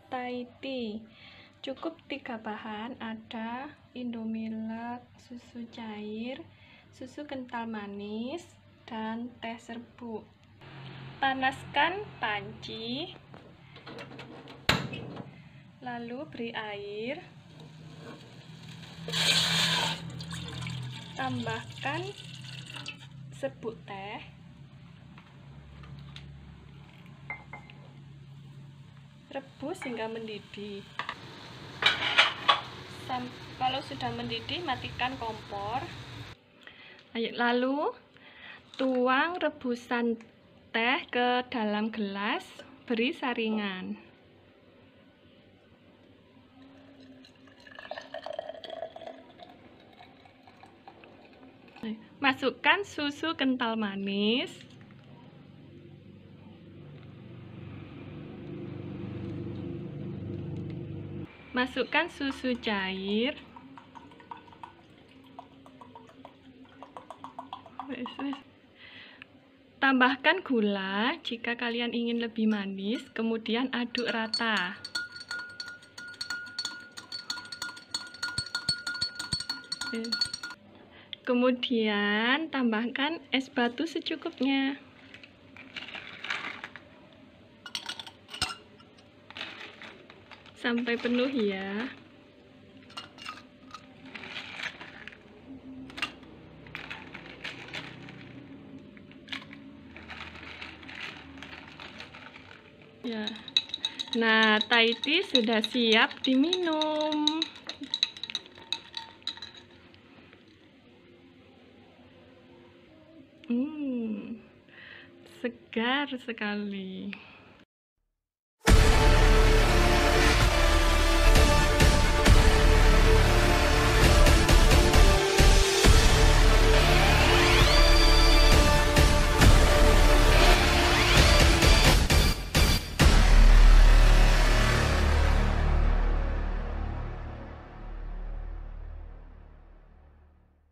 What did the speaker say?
Thai tea. Cukup 3 bahan, ada Indomie milk, susu cair, susu kental manis, dan teh serbuk. Panaskan panci, lalu beri air, tambahkan serbuk teh, rebus hingga mendidih. Kalau sudah mendidih, matikan kompor. Lalu tuang rebusan teh ke dalam gelas, beri saringan. Masukkan susu kental manis, masukkan susu cair, tambahkan gula jika kalian ingin lebih manis, kemudian aduk rata. Kemudian tambahkan es batu secukupnya. Sampai penuh ya. Nah, Thai tea sudah siap diminum. Segar sekali.